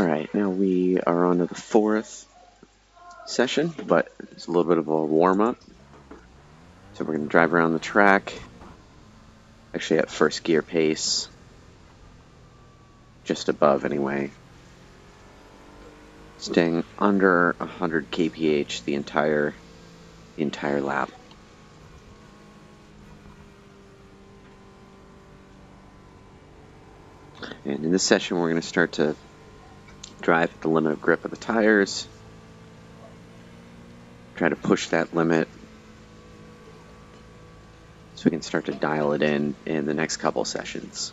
Alright, now we are on to the fourth session, but it's a little bit of a warm-up. So we're going to drive around the track, actually at first gear pace, just above anyway. Staying under 100 kph the entire lap. And in this session we're going to start to drive at the limit of grip of the tires, try to push that limit so we can start to dial it in the next couple sessions.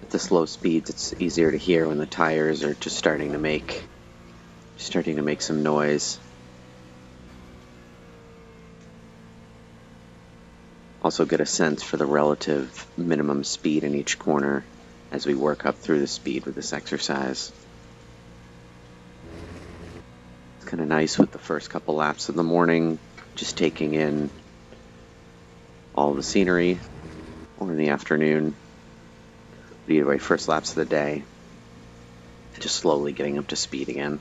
At the slow speeds, it's easier to hear when the tires are just starting to make some noise. Also get a sense for the relative minimum speed in each corner as we work up through the speed with this exercise. It's kind of nice with the first couple laps of the morning, just taking in all the scenery, or in the afternoon. But either way, first laps of the day, just slowly getting up to speed again.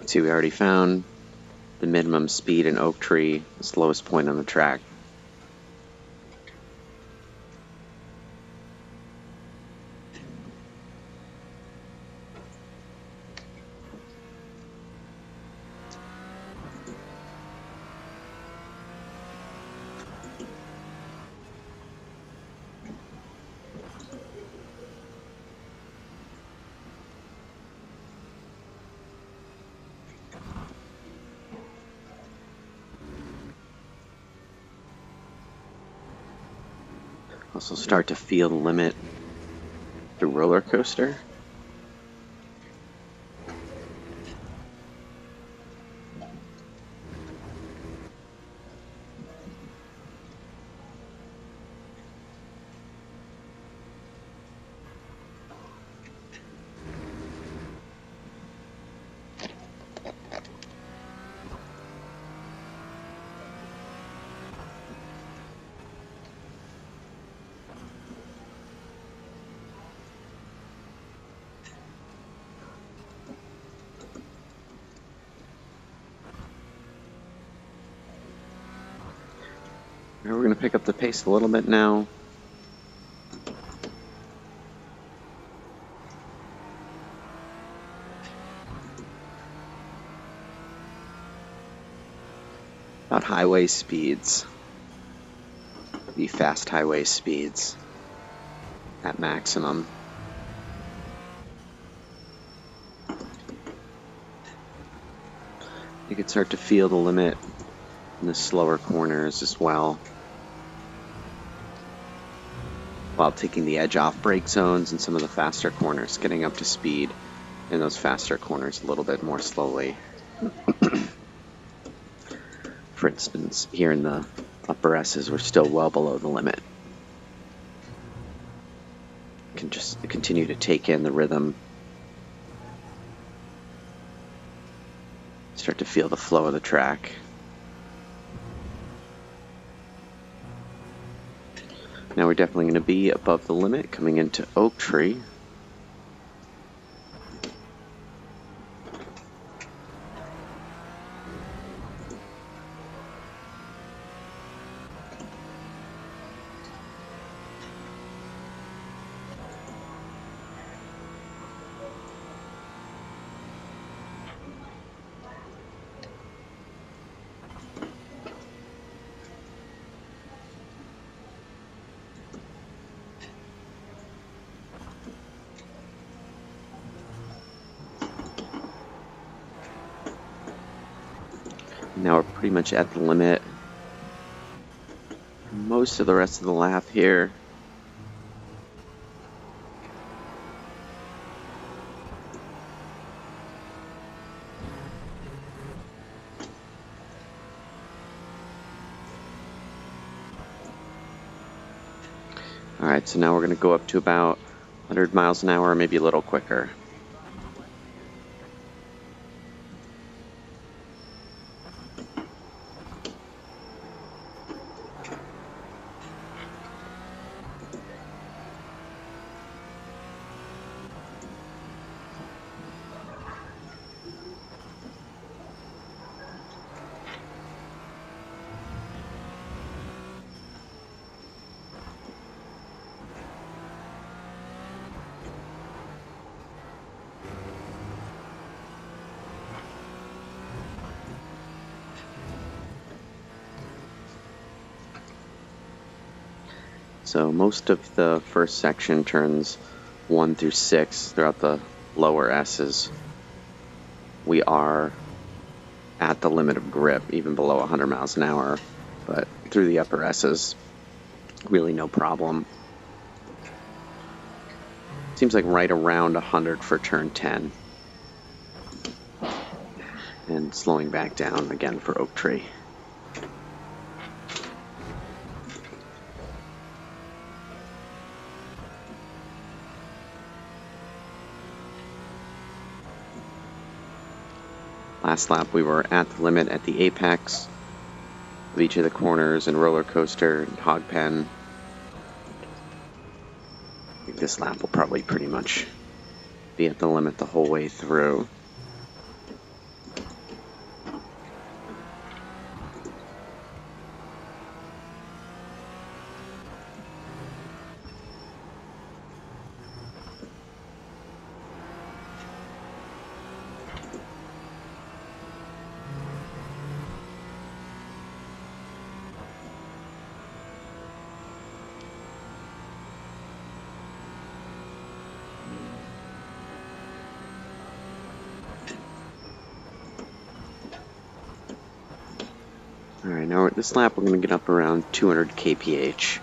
See, we already found the minimum speed in Oak Tree, the slowest point on the track. Also start to feel the limit through roller coaster. We're going to pick up the pace a little bit now. About highway speeds. The fast highway speeds at maximum. You can start to feel the limit in the slower corners as well, while taking the edge off brake zones and some of the faster corners, getting up to speed in those faster corners a little bit more slowly. For instance, here in the upper S's, we're still well below the limit. You can just continue to take in the rhythm. Start to feel the flow of the track. Now we're definitely going to be above the limit coming into Oak Tree. Now we're pretty much at the limit. Most of the rest of the lap here. Alright, so now we're going to go up to about 100 miles an hour, maybe a little quicker. So most of the first section, turns 1 through 6, throughout the lower S's, we are at the limit of grip, even below 100 miles an hour. But through the upper S's, really no problem. Seems like right around 100 for turn 10. And slowing back down again for Oak Tree. Last lap we were at the limit at the apex of each of the corners and roller coaster and hog pen. I think this lap will probably pretty much be at the limit the whole way through. Alright, now at this lap we're going to get up around 200 kph.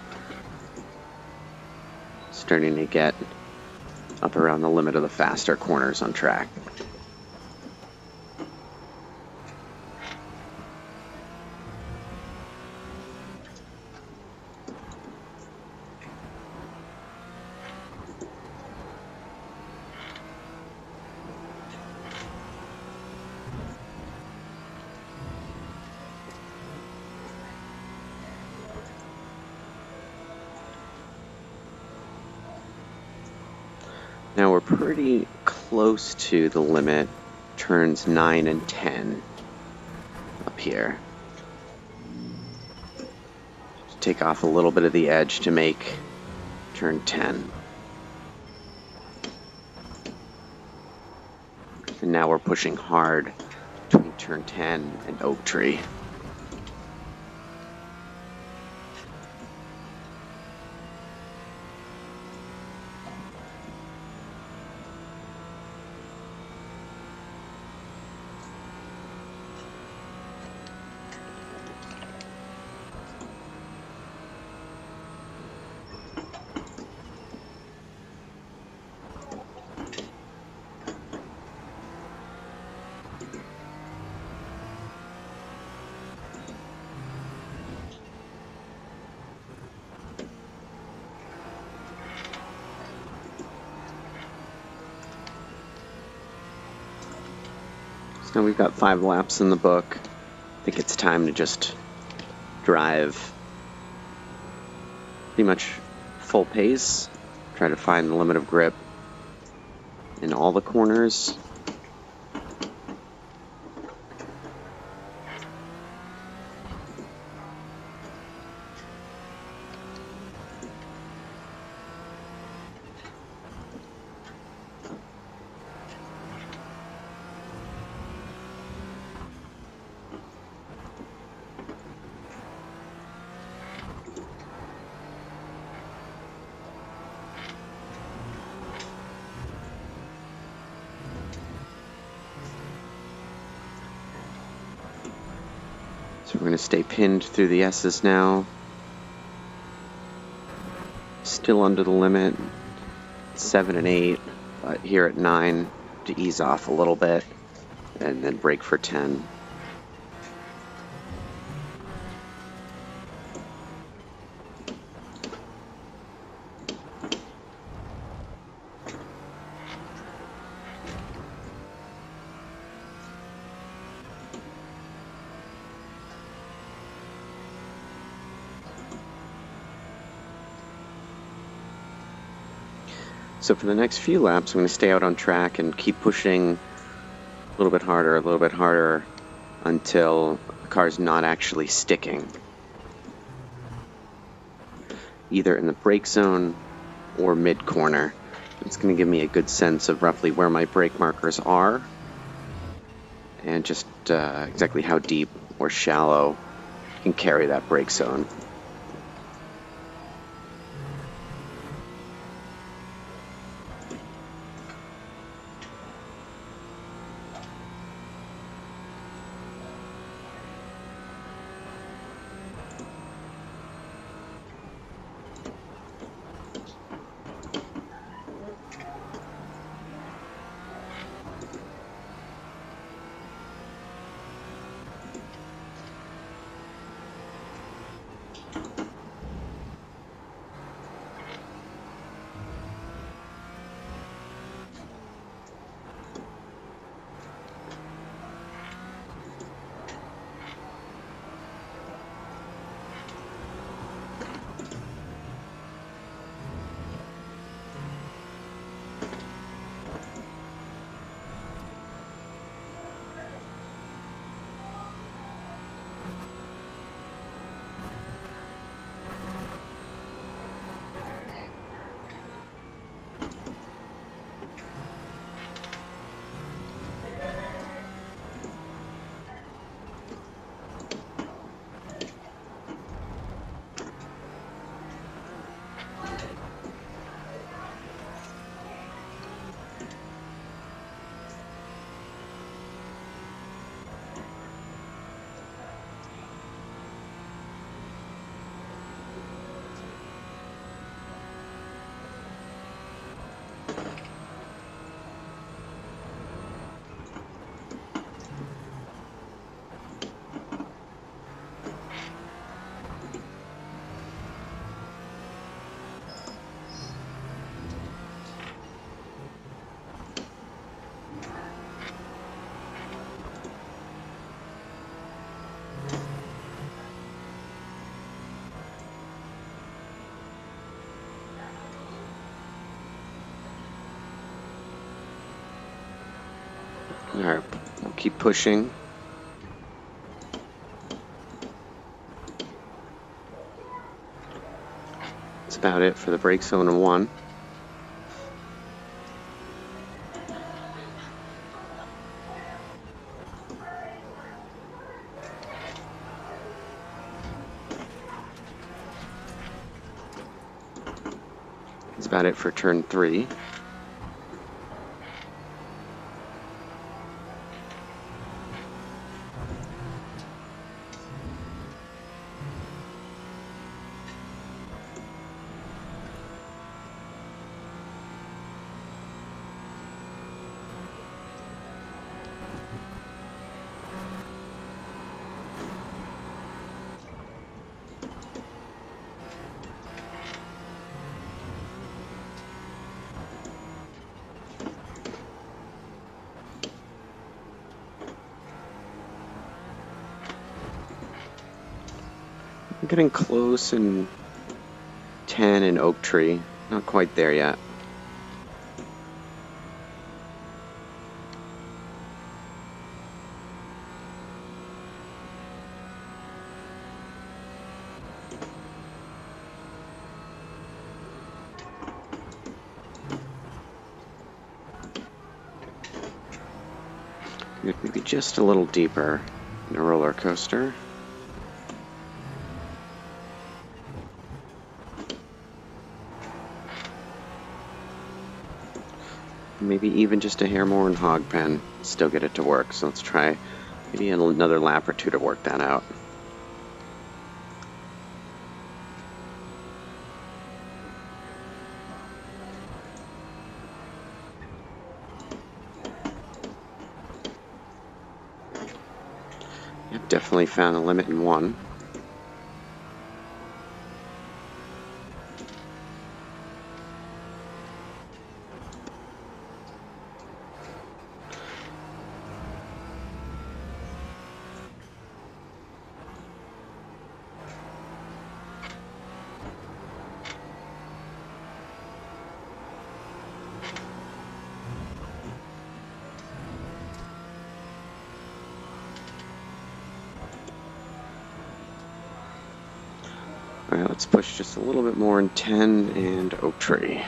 Starting to get up around the limit of the faster corners on track. Now we're pretty close to the limit, turns 9 and 10 up here. Take off a little bit of the edge to make turn 10. And now we're pushing hard between turn 10 and Oak Tree. So now we've got 5 laps in the book. I think it's time to just drive pretty much full pace. Try to find the limit of grip in all the corners. So we're going to stay pinned through the S's now. Still under the limit, 7 and 8, but here at 9 to ease off a little bit, and then brake for 10. So for the next few laps, I'm going to stay out on track and keep pushing a little bit harder until the car's not actually sticking. Either in the brake zone or mid-corner. It's going to give me a good sense of roughly where my brake markers are and just exactly how deep or shallow I can carry that brake zone. Alright, we'll keep pushing. That's about it for the brake zone in 1. That's about it for turn 3. I'm getting close in 10 in Oak Tree. Not quite there yet. Maybe just a little deeper in a roller coaster. Maybe even just a hair more in hog pen, still get it to work. So let's try maybe another lap or two to work that out. Definitely found a limit in one. Alright, let's push just a little bit more in 10 and Oak Tree.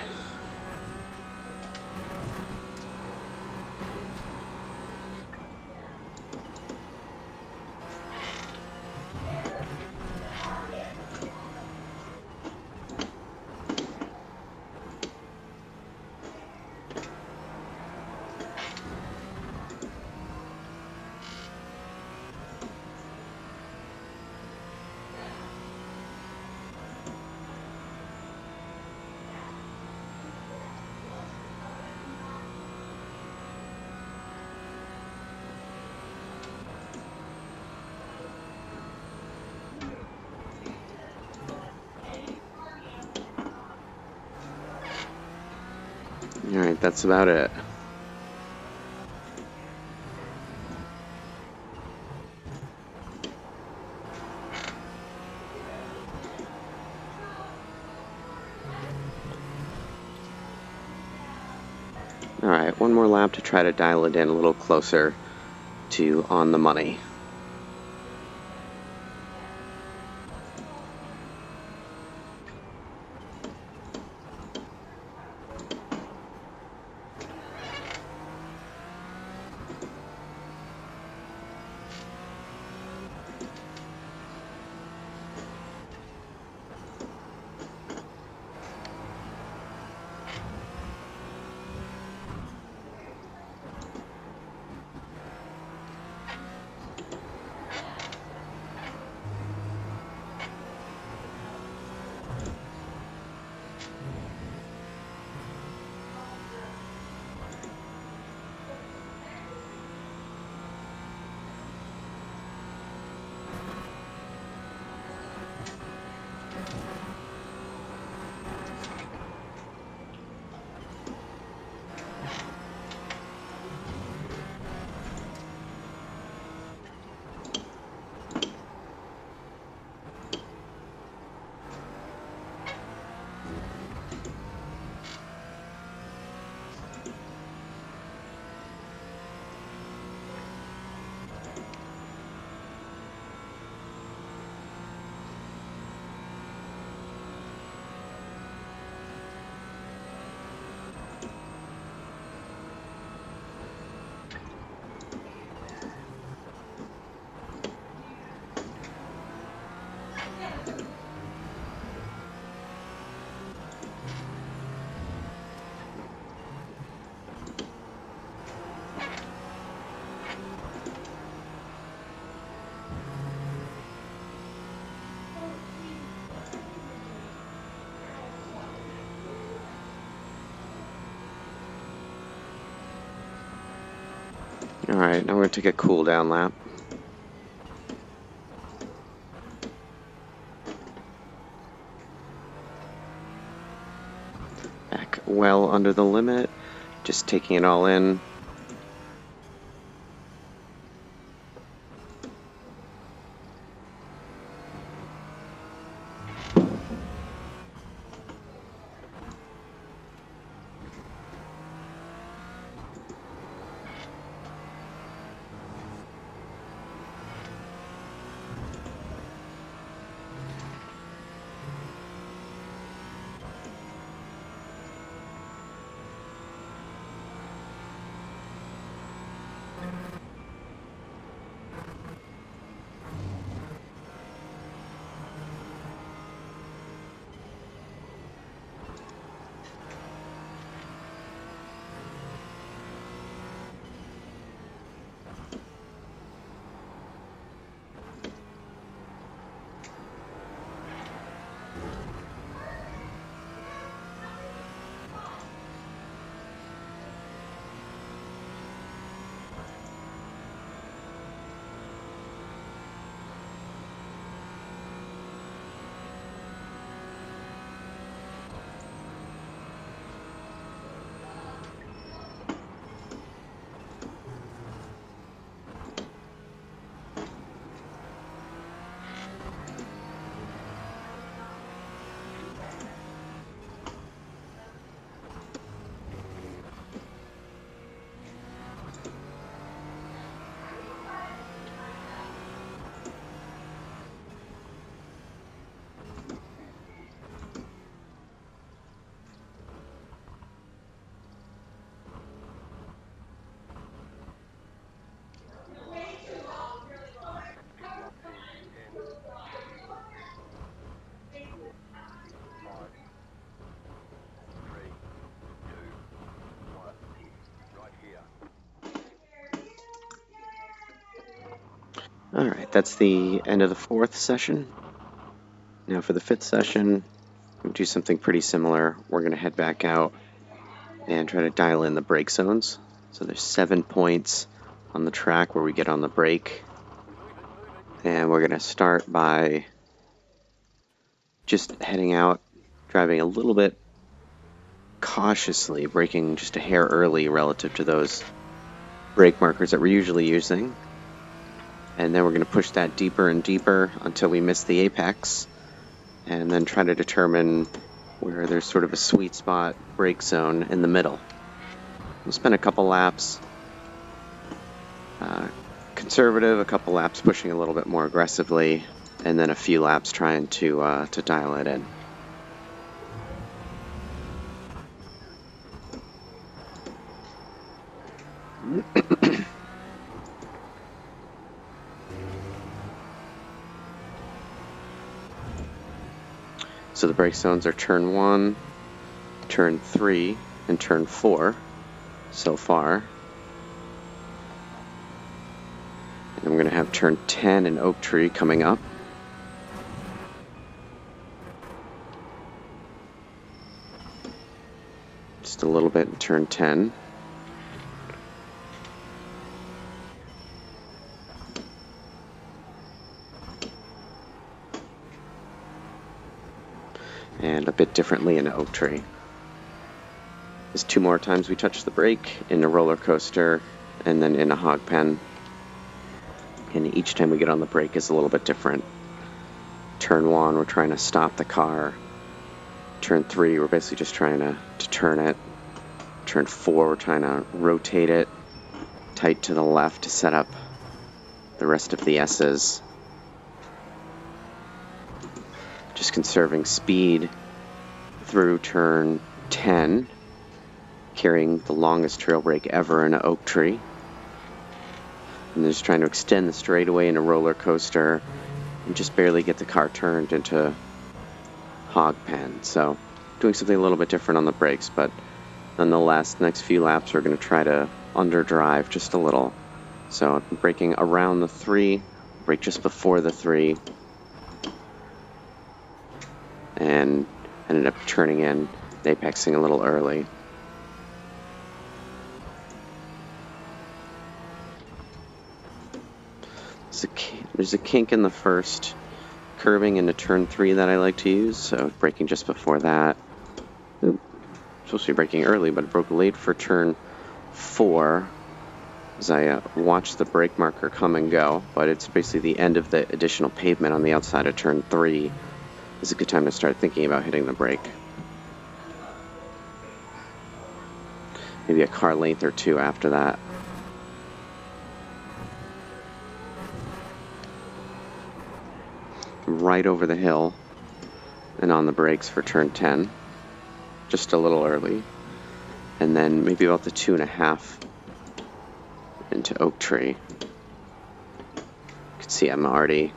Alright, that's about it. Alright, one more lap to try to dial it in a little closer to on the money. Alright, now we're going to take a cool down lap. Back well under the limit, just taking it all in. Alright, that's the end of the 4th session. Now for the 5th session, we'll do something pretty similar. We're going to head back out and try to dial in the brake zones. So there's 7 points on the track where we get on the brake. And we're going to start by just heading out, driving a little bit cautiously, braking just a hair early relative to those brake markers that we're usually using. And then we're going to push that deeper and deeper until we miss the apex, and then try to determine where there's sort of a sweet spot brake zone in the middle. We'll spend a couple laps conservative, a couple laps pushing a little bit more aggressively, and then a few laps trying to dial it in. So the brake zones are turn 1, turn 3, and turn 4 so far. And I'm going to have turn 10 and Oak Tree coming up. Just a little bit in turn 10. And a bit differently in Oak Tree. There's 2 more times we touch the brake in a roller coaster and then in a hog pen. And each time we get on the brake is a little bit different. Turn 1, we're trying to stop the car. Turn 3, we're basically just trying to turn it. Turn 4, we're trying to rotate it tight to the left to set up the rest of the S's. Just conserving speed through turn 10, carrying the longest trail brake ever in an Oak Tree. And just trying to extend the straightaway in a roller coaster and just barely get the car turned into hog pen. So doing something a little bit different on the brakes, but nonetheless, the next few laps we're going to try to underdrive just a little. So braking around the 3, brake just before the 3, and ended up turning in, apexing a little early. There's a kink in the first curving into turn 3 that I like to use, so braking just before that. Ooh, supposed to be braking early, but it broke late for turn 4 as I watched the brake marker come and go, but it's basically the end of the additional pavement on the outside of turn 3. It's a good time to start thinking about hitting the brake. Maybe a car length or 2 after that. Right over the hill and on the brakes for turn 10. Just a little early. And then maybe about the 2.5 into Oak Tree. You can see I'm already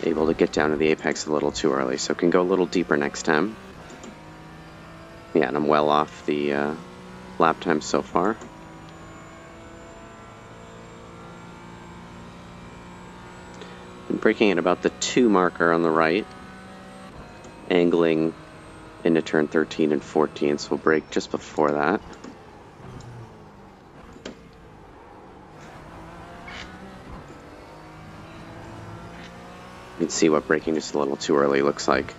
able to get down to the apex a little too early, so can go a little deeper next time. Yeah, and I'm well off the lap time so far. I'm braking at about the 2 marker on the right, angling into turn 13 and 14, so we'll brake just before that. You can see what braking just a little too early looks like.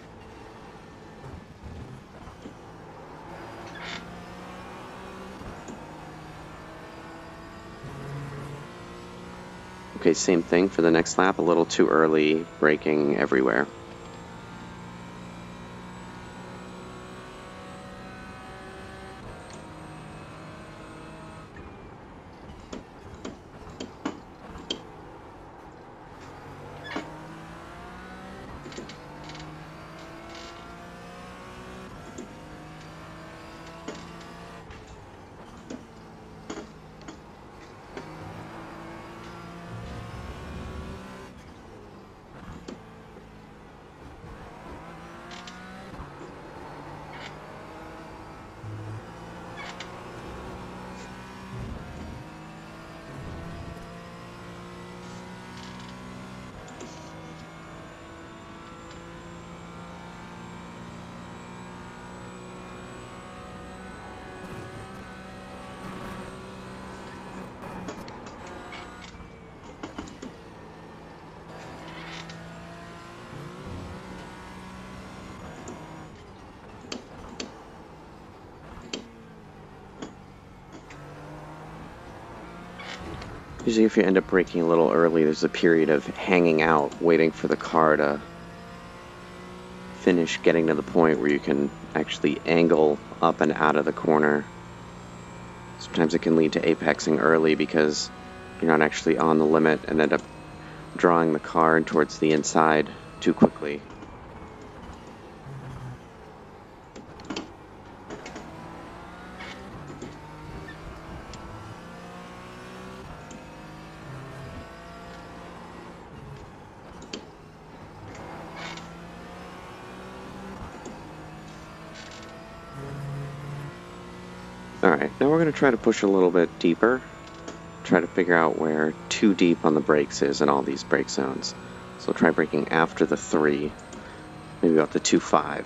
Okay, same thing for the next lap, a little too early, braking everywhere. Usually if you end up braking a little early, there's a period of hanging out, waiting for the car to finish getting to the point where you can actually angle up and out of the corner. Sometimes it can lead to apexing early because you're not actually on the limit and end up drawing the car towards the inside too quickly. Alright, now we're going to try to push a little bit deeper, try to figure out where too deep on the brakes is in all these brake zones. So we'll try braking after the 3, maybe about the 2.5.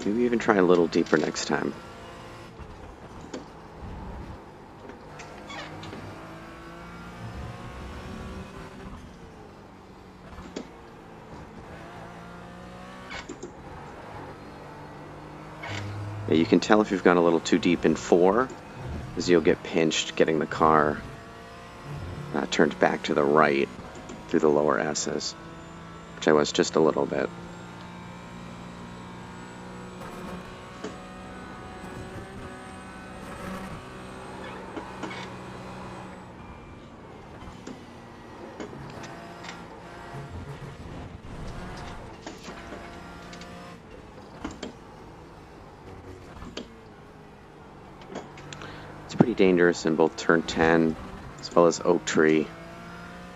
Maybe even try a little deeper next time. Yeah, you can tell if you've gone a little too deep in 4, because you'll get pinched getting the car turned back to the right through the lower S's, which I was just a little bit. It's pretty dangerous in both turn 10 as well as Oak Tree,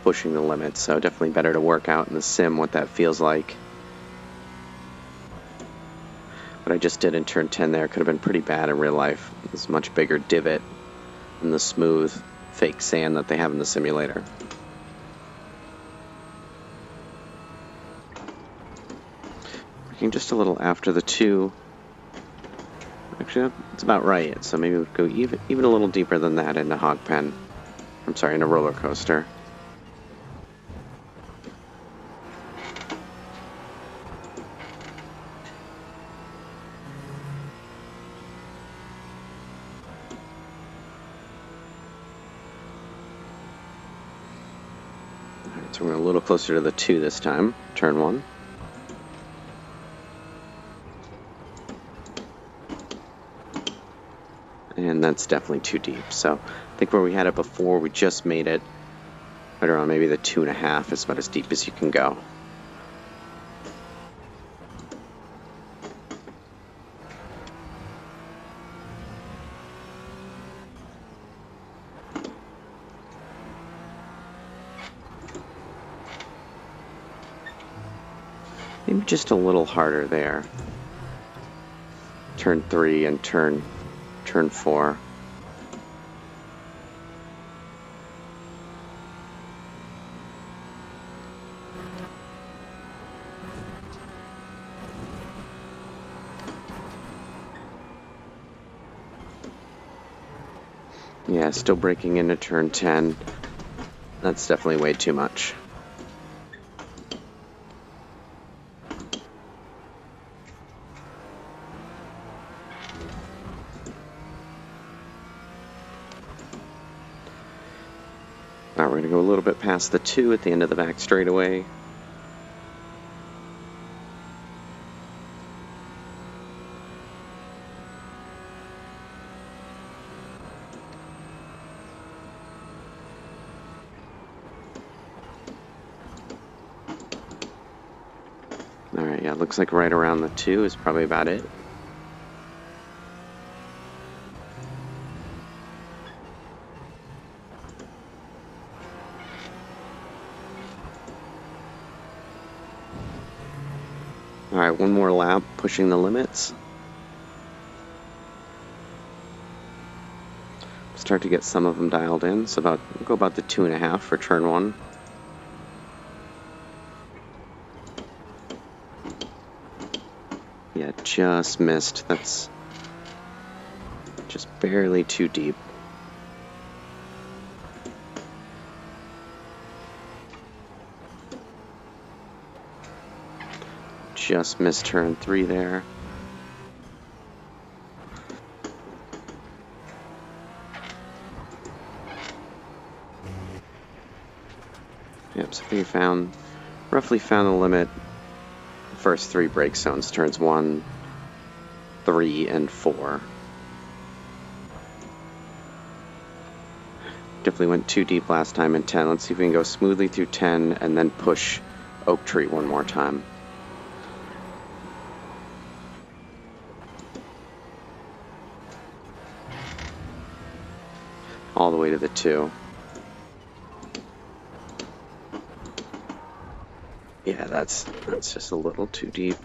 pushing the limits, so definitely better to work out in the sim what that feels like. What I just did in turn 10 there could have been pretty bad in real life. It's a much bigger divot than the smooth fake sand that they have in the simulator. Working just a little after the 2. Actually, it's about right, so maybe we'd go even a little deeper than that in a hog pen. I'm sorry, in a roller coaster. Alright, so we're a little closer to the 2 this time, turn 1. And that's definitely too deep. So I think where we had it before, we just made it right around maybe the 2.5 is about as deep as you can go. Maybe just a little harder there. Turn 3 and turn 4. Yeah, still breaking into turn 10. That's definitely way too much. Alright, we're going to go a little bit past the 2 at the end of the back straightaway. Alright, yeah, it looks like right around the 2 is probably about it. Alright, one more lap, pushing the limits. Start to get some of them dialed in, so we'll go about the 2.5 for turn 1. Yeah, just missed. That's just barely too deep. just missed turn 3 there. Yep, so we roughly found the limit. The first 3 brake zones, turns 1, 3, and 4. Definitely went too deep last time in 10. Let's see if we can go smoothly through 10 and then push Oak Tree one more time. All the way to the 2. Yeah, that's just a little too deep.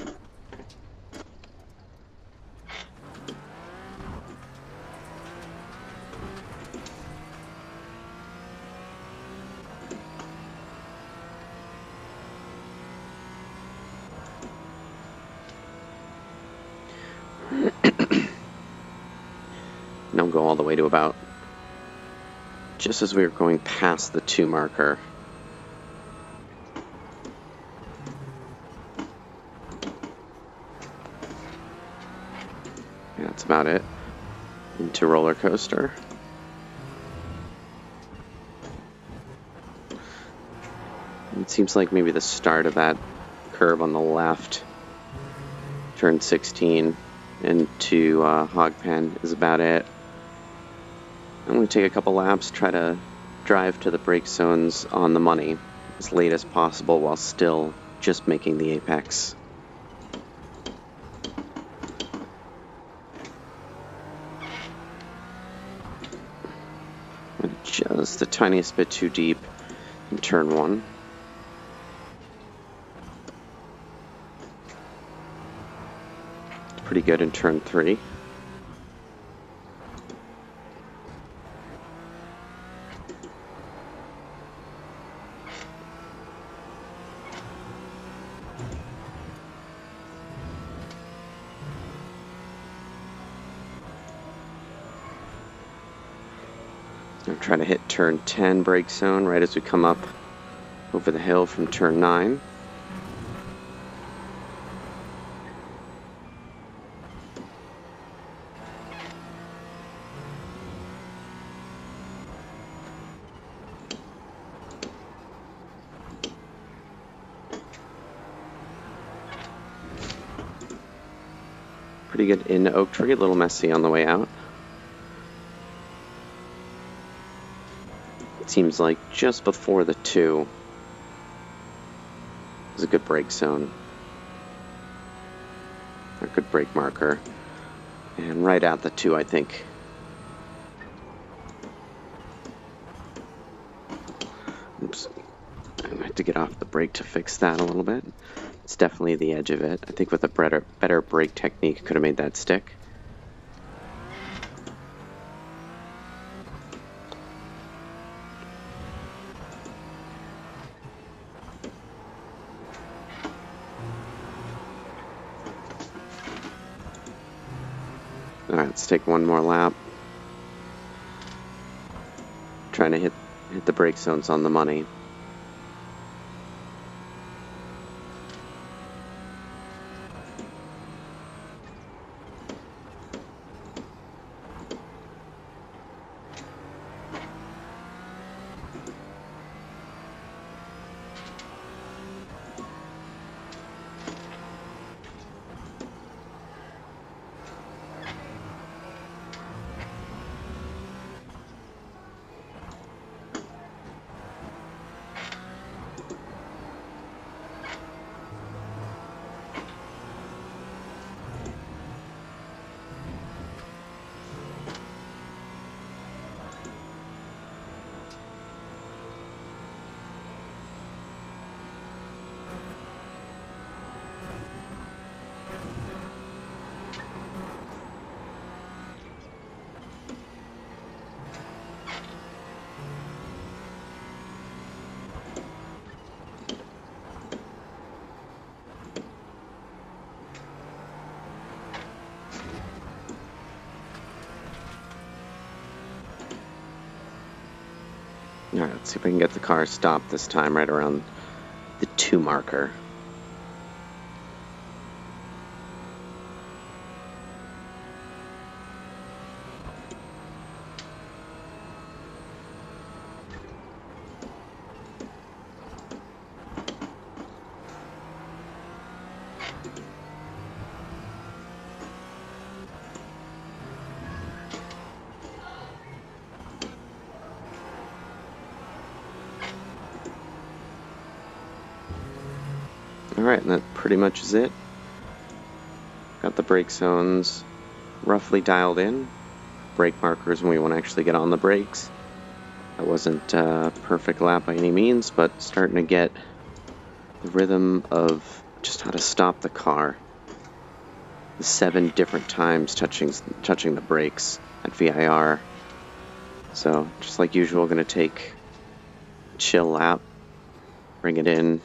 Now go all the way to about just as we were going past the 2 marker. Yeah, that's about it. Into roller coaster. It seems like maybe the start of that curve on the left, turn 16, into Hog Pen is about it. I'm going to take a couple laps, try to drive to the brake zones on the money as late as possible while still just making the apex. Just the tiniest bit too deep in turn 1. It's pretty good in turn 3. I'm trying to hit turn 10 brake zone right as we come up over the hill from turn 9. Pretty good into Oak Tree, a little messy on the way out. Seems like just before the 2 is a good brake zone, a good brake marker, and right at the 2, I think. Oops, I have to get off the brake to fix that a little bit. It's definitely the edge of it. I think with a better brake technique, could have made that stick. Alright, let's take one more lap. Trying to hit the brake zones on the money. Alright, let's see if we can get the car stopped this time right around the 2 marker. Alright, and that pretty much is it. Got the brake zones roughly dialed in. Brake markers when we want to actually get on the brakes. That wasn't a perfect lap by any means, but starting to get the rhythm of just how to stop the car. The 7 different times touching the brakes at VIR. So, just like usual, going to take a chill lap, bring it in.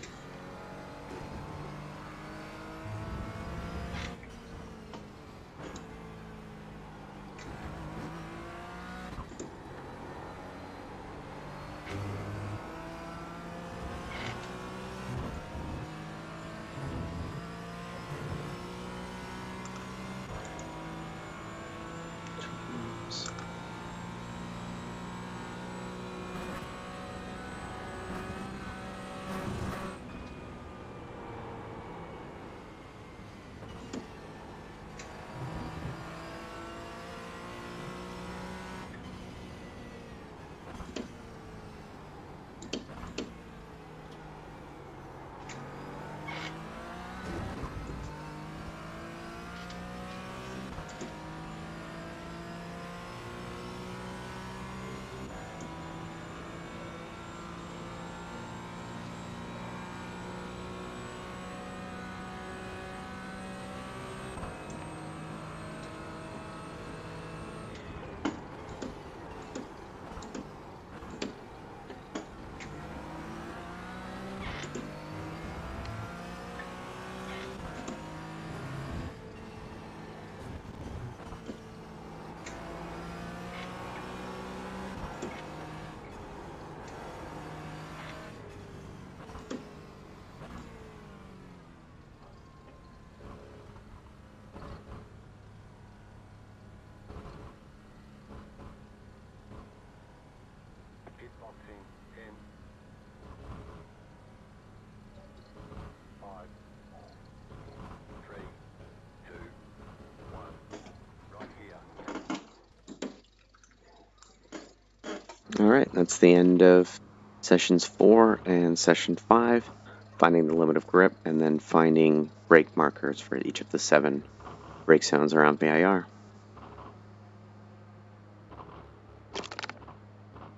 Alright, that's the end of sessions 4 and session 5, finding the limit of grip and then finding brake markers for each of the 7 brake zones around VIR.